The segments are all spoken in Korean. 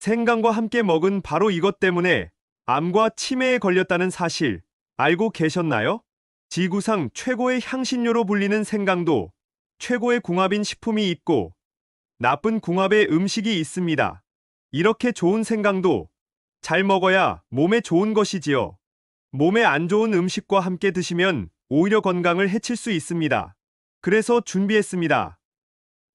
생강과 함께 먹은 바로 이것 때문에 암과 치매에 걸렸다는 사실 알고 계셨나요? 지구상 최고의 향신료로 불리는 생강도 최고의 궁합인 식품이 있고 나쁜 궁합의 음식이 있습니다. 이렇게 좋은 생강도 잘 먹어야 몸에 좋은 것이지요. 몸에 안 좋은 음식과 함께 드시면 오히려 건강을 해칠 수 있습니다. 그래서 준비했습니다.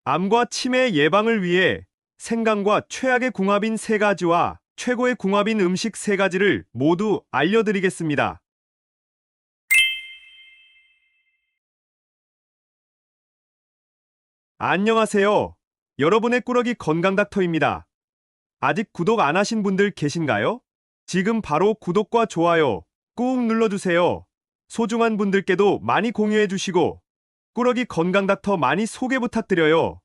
암과 치매 예방을 위해 생강과 최악의 궁합인 세 가지와 최고의 궁합인 음식 세 가지를 모두 알려드리겠습니다. 안녕하세요. 여러분의 꾸러기 건강닥터입니다. 아직 구독 안 하신 분들 계신가요? 지금 바로 구독과 좋아요 꾹 눌러주세요. 소중한 분들께도 많이 공유해 주시고 꾸러기 건강닥터 많이 소개 부탁드려요.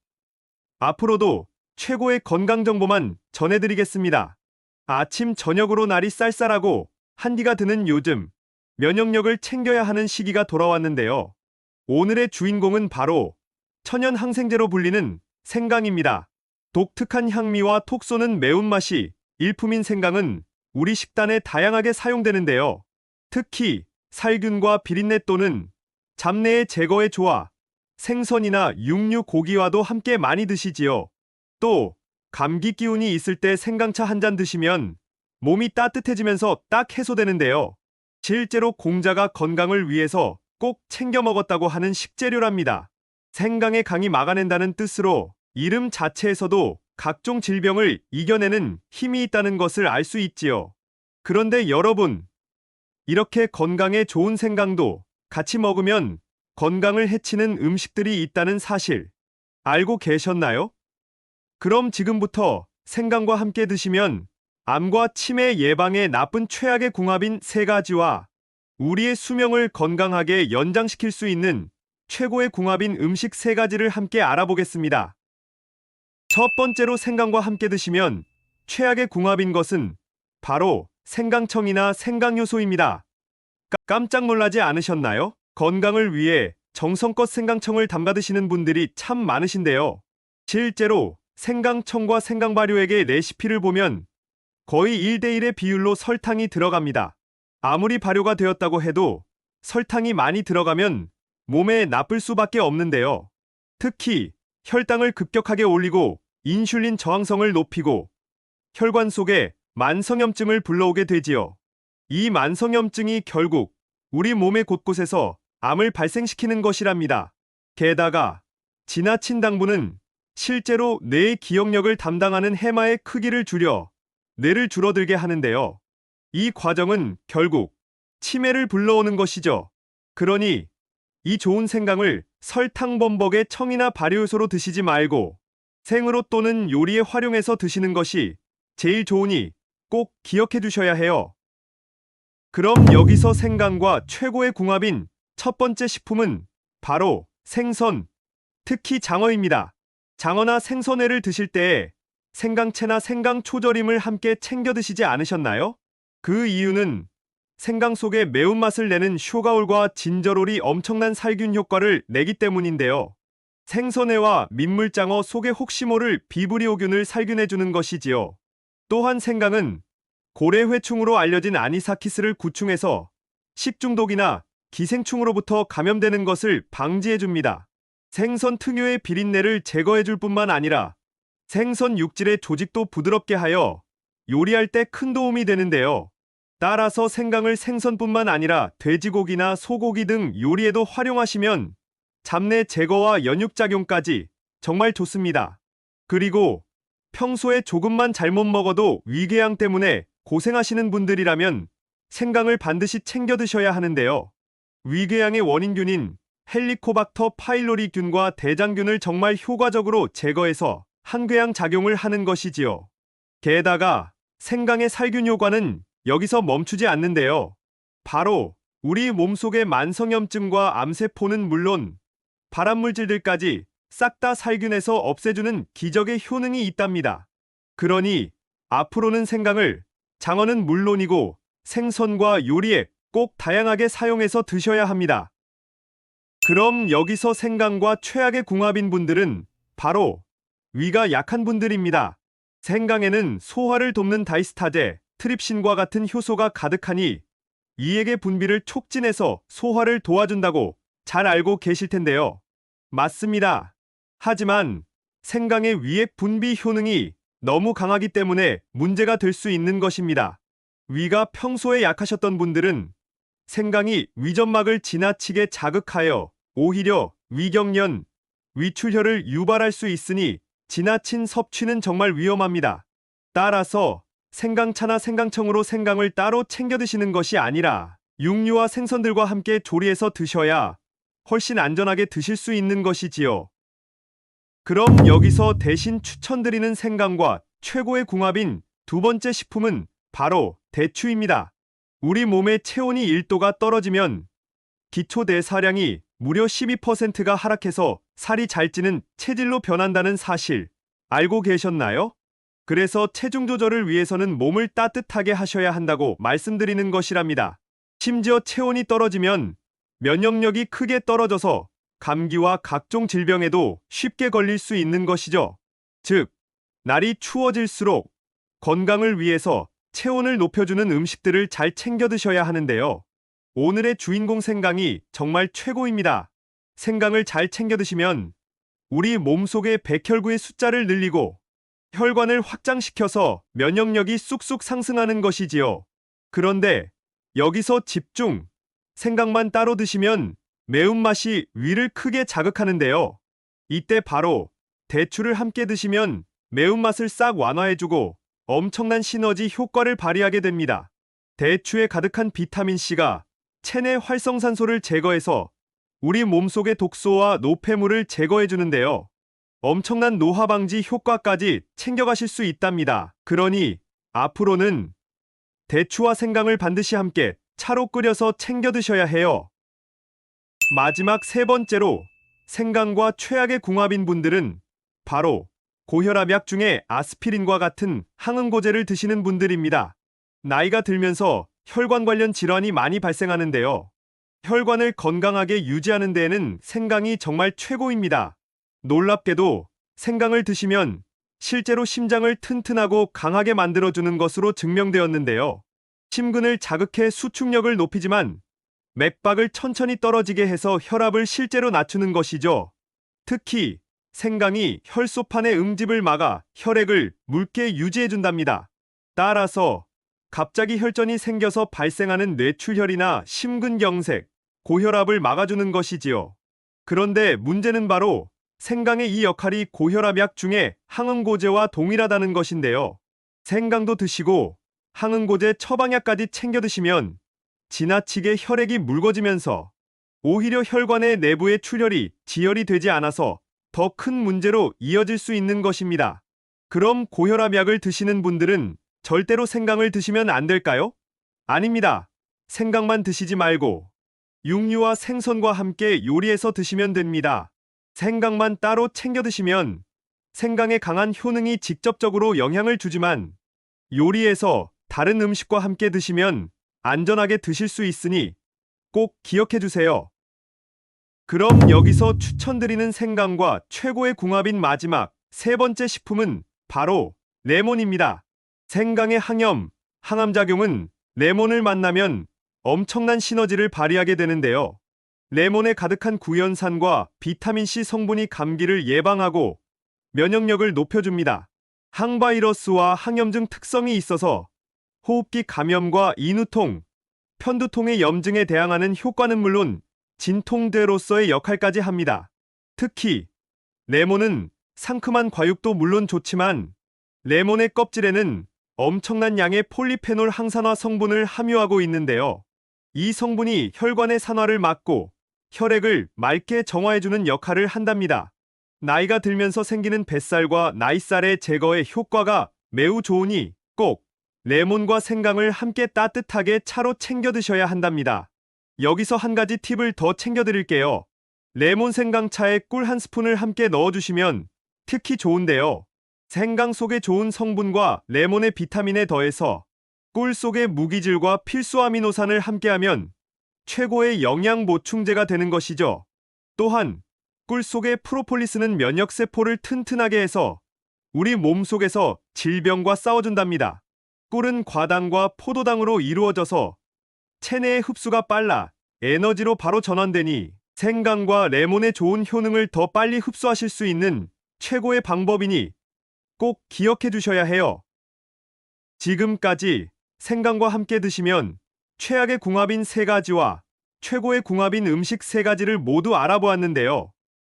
앞으로도 최고의 건강 정보만 전해드리겠습니다. 아침 저녁으로 날이 쌀쌀하고 한기가 드는 요즘 면역력을 챙겨야 하는 시기가 돌아왔는데요. 오늘의 주인공은 바로 천연 항생제로 불리는 생강입니다. 독특한 향미와 톡 쏘는 매운맛이 일품인 생강은 우리 식단에 다양하게 사용되는데요. 특히 살균과 비린내 또는 잡내의 제거에 좋아 생선이나 육류 고기와도 함께 많이 드시지요. 또 감기 기운이 있을 때 생강차 한 잔 드시면 몸이 따뜻해지면서 딱 해소되는데요. 실제로 공자가 건강을 위해서 꼭 챙겨 먹었다고 하는 식재료랍니다. 생강의 강이 막아낸다는 뜻으로 이름 자체에서도 각종 질병을 이겨내는 힘이 있다는 것을 알 수 있지요. 그런데 여러분, 이렇게 건강에 좋은 생강도 같이 먹으면 건강을 해치는 음식들이 있다는 사실 알고 계셨나요? 그럼 지금부터 생강과 함께 드시면 암과 치매 예방에 나쁜 최악의 궁합인 세 가지와 우리의 수명을 건강하게 연장시킬 수 있는 최고의 궁합인 음식 세 가지를 함께 알아보겠습니다. 첫 번째로 생강과 함께 드시면 최악의 궁합인 것은 바로 생강청이나 생강효소입니다. 깜짝 놀라지 않으셨나요? 건강을 위해 정성껏 생강청을 담가 드시는 분들이 참 많으신데요. 실제로 생강청과 생강발효액의 레시피를 보면 거의 1대1의 비율로 설탕이 들어갑니다. 아무리 발효가 되었다고 해도 설탕이 많이 들어가면 몸에 나쁠 수밖에 없는데요. 특히 혈당을 급격하게 올리고 인슐린 저항성을 높이고 혈관 속에 만성염증을 불러오게 되지요. 이 만성염증이 결국 우리 몸의 곳곳에서 암을 발생시키는 것이랍니다. 게다가 지나친 당분은 실제로 뇌의 기억력을 담당하는 해마의 크기를 줄여 뇌를 줄어들게 하는데요. 이 과정은 결국 치매를 불러오는 것이죠. 그러니 이 좋은 생강을 설탕 범벅에 청이나 발효효소로 드시지 말고 생으로 또는 요리에 활용해서 드시는 것이 제일 좋으니 꼭 기억해 두셔야 해요. 그럼 여기서 생강과 최고의 궁합인 첫 번째 식품은 바로 생선, 특히 장어입니다. 장어나 생선회를 드실 때 생강채나 생강초절임을 함께 챙겨 드시지 않으셨나요? 그 이유는 생강 속에 매운맛을 내는 쇼가올과 진저롤이 엄청난 살균 효과를 내기 때문인데요. 생선회와 민물장어 속에 혹시 모를 비브리오균을 살균해주는 것이지요. 또한 생강은 고래회충으로 알려진 아니사키스를 구충해서 식중독이나 기생충으로부터 감염되는 것을 방지해줍니다. 생선 특유의 비린내를 제거해줄 뿐만 아니라 생선 육질의 조직도 부드럽게 하여 요리할 때 큰 도움이 되는데요. 따라서 생강을 생선뿐만 아니라 돼지고기나 소고기 등 요리에도 활용하시면 잡내 제거와 연육작용까지 정말 좋습니다. 그리고 평소에 조금만 잘못 먹어도 위궤양 때문에 고생하시는 분들이라면 생강을 반드시 챙겨 드셔야 하는데요. 위궤양의 원인균인 헬리코박터 파일로리균과 대장균을 정말 효과적으로 제거해서 항궤양 작용을 하는 것이지요. 게다가 생강의 살균 효과는 여기서 멈추지 않는데요. 바로 우리 몸속의 만성염증과 암세포는 물론 발암물질들까지 싹 다 살균해서 없애주는 기적의 효능이 있답니다. 그러니 앞으로는 생강을 장어는 물론이고 생선과 요리에 꼭 다양하게 사용해서 드셔야 합니다. 그럼 여기서 생강과 최악의 궁합인 분들은 바로 위가 약한 분들입니다. 생강에는 소화를 돕는 다이스타제, 트립신과 같은 효소가 가득하니 이액의 분비를 촉진해서 소화를 도와준다고 잘 알고 계실 텐데요. 맞습니다. 하지만 생강의 위액 분비 효능이 너무 강하기 때문에 문제가 될 수 있는 것입니다. 위가 평소에 약하셨던 분들은 생강이 위점막을 지나치게 자극하여 오히려 위경련, 위출혈을 유발할 수 있으니 지나친 섭취는 정말 위험합니다. 따라서 생강차나 생강청으로 생강을 따로 챙겨 드시는 것이 아니라 육류와 생선들과 함께 조리해서 드셔야 훨씬 안전하게 드실 수 있는 것이지요. 그럼 여기서 대신 추천드리는 생강과 최고의 궁합인 두 번째 식품은 바로 대추입니다. 우리 몸의 체온이 1도가 떨어지면 기초 대사량이 무려 12%가 하락해서 살이 잘 찌는 체질로 변한다는 사실 알고 계셨나요? 그래서 체중 조절을 위해서는 몸을 따뜻하게 하셔야 한다고 말씀드리는 것이랍니다. 심지어 체온이 떨어지면 면역력이 크게 떨어져서 감기와 각종 질병에도 쉽게 걸릴 수 있는 것이죠. 즉, 날이 추워질수록 건강을 위해서 체온을 높여주는 음식들을 잘 챙겨 드셔야 하는데요. 오늘의 주인공 생강이 정말 최고입니다. 생강을 잘 챙겨 드시면 우리 몸속의 백혈구의 숫자를 늘리고 혈관을 확장시켜서 면역력이 쑥쑥 상승하는 것이지요. 그런데 여기서 집중! 생강만 따로 드시면 매운맛이 위를 크게 자극하는데요. 이때 바로 대추를 함께 드시면 매운맛을 싹 완화해주고 엄청난 시너지 효과를 발휘하게 됩니다. 대추에 가득한 비타민C가 체내 활성산소를 제거해서 우리 몸속의 독소와 노폐물을 제거해주는데요. 엄청난 노화 방지 효과까지 챙겨가실 수 있답니다. 그러니 앞으로는 대추와 생강을 반드시 함께 차로 끓여서 챙겨 드셔야 해요. 마지막 세 번째로 생강과 최악의 궁합인 분들은 바로 고혈압약 중에 아스피린과 같은 항응고제를 드시는 분들입니다. 나이가 들면서 혈관 관련 질환이 많이 발생하는데요. 혈관을 건강하게 유지하는 데에는 생강이 정말 최고입니다. 놀랍게도 생강을 드시면 실제로 심장을 튼튼하고 강하게 만들어주는 것으로 증명되었는데요. 심근을 자극해 수축력을 높이지만 맥박을 천천히 떨어지게 해서 혈압을 실제로 낮추는 것이죠. 특히 생강이 혈소판의 응집을 막아 혈액을 묽게 유지해준답니다. 따라서 갑자기 혈전이 생겨서 발생하는 뇌출혈이나 심근경색, 고혈압을 막아주는 것이지요. 그런데 문제는 바로 생강의 이 역할이 고혈압약 중에 항응고제와 동일하다는 것인데요. 생강도 드시고 항응고제 처방약까지 챙겨 드시면 지나치게 혈액이 묽어지면서 오히려 혈관의 내부의 출혈이 지혈이 되지 않아서 더 큰 문제로 이어질 수 있는 것입니다. 그럼 고혈압약을 드시는 분들은 절대로 생강을 드시면 안 될까요? 아닙니다. 생강만 드시지 말고 육류와 생선과 함께 요리해서 드시면 됩니다. 생강만 따로 챙겨 드시면 생강의 강한 효능이 직접적으로 영향을 주지만 요리해서 다른 음식과 함께 드시면 안전하게 드실 수 있으니 꼭 기억해 주세요. 그럼 여기서 추천드리는 생강과 최고의 궁합인 마지막 세 번째 식품은 바로 레몬입니다. 생강의 항염, 항암작용은 레몬을 만나면 엄청난 시너지를 발휘하게 되는데요. 레몬에 가득한 구연산과 비타민C 성분이 감기를 예방하고 면역력을 높여줍니다. 항바이러스와 항염증 특성이 있어서 호흡기 감염과 인후통, 편두통의 염증에 대항하는 효과는 물론 진통제로서의 역할까지 합니다. 특히 레몬은 상큼한 과육도 물론 좋지만 레몬의 껍질에는 엄청난 양의 폴리페놀 항산화 성분을 함유하고 있는데요. 이 성분이 혈관의 산화를 막고 혈액을 맑게 정화해주는 역할을 한답니다. 나이가 들면서 생기는 뱃살과 나이살의 제거에 효과가 매우 좋으니 꼭 레몬과 생강을 함께 따뜻하게 차로 챙겨 드셔야 한답니다. 여기서 한 가지 팁을 더 챙겨 드릴게요. 레몬 생강차에 꿀 한 스푼을 함께 넣어주시면 특히 좋은데요. 생강 속의 좋은 성분과 레몬의 비타민에 더해서 꿀 속의 무기질과 필수 아미노산을 함께하면 최고의 영양 보충제가 되는 것이죠. 또한 꿀 속의 프로폴리스는 면역세포를 튼튼하게 해서 우리 몸속에서 질병과 싸워준답니다. 꿀은 과당과 포도당으로 이루어져서 체내의 흡수가 빨라 에너지로 바로 전환되니 생강과 레몬의 좋은 효능을 더 빨리 흡수하실 수 있는 최고의 방법이니 꼭 기억해 주셔야 해요. 지금까지 생강과 함께 드시면 최악의 궁합인 세 가지와 최고의 궁합인 음식 세 가지를 모두 알아보았는데요.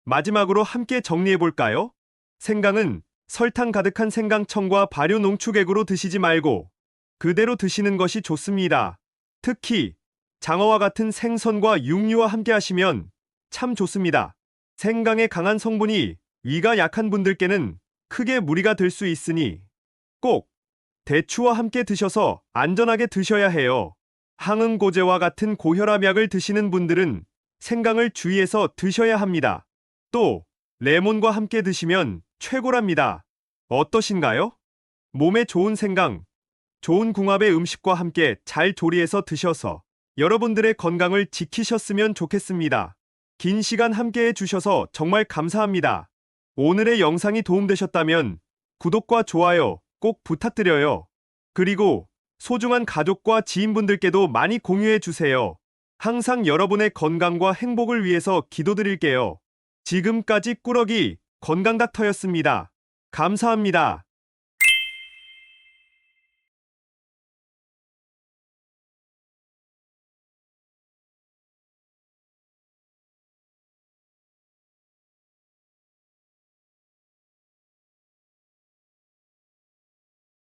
마지막으로 함께 정리해 볼까요? 생강은 설탕 가득한 생강청과 발효 농축액으로 드시지 말고 그대로 드시는 것이 좋습니다. 특히 장어와 같은 생선과 육류와 함께 하시면 참 좋습니다. 생강의 강한 성분이 위가 약한 분들께는 크게 무리가 될 수 있으니 꼭 대추와 함께 드셔서 안전하게 드셔야 해요. 항응고제와 같은 고혈압약을 드시는 분들은 생강을 주의해서 드셔야 합니다. 또 레몬과 함께 드시면 최고랍니다. 어떠신가요? 몸에 좋은 생강, 좋은 궁합의 음식과 함께 잘 조리해서 드셔서 여러분들의 건강을 지키셨으면 좋겠습니다. 긴 시간 함께 해주셔서 정말 감사합니다. 오늘의 영상이 도움되셨다면 구독과 좋아요 꼭 부탁드려요. 그리고 소중한 가족과 지인분들께도 많이 공유해주세요. 항상 여러분의 건강과 행복을 위해서 기도드릴게요. 지금까지 꾸러기 건강닥터였습니다. 감사합니다.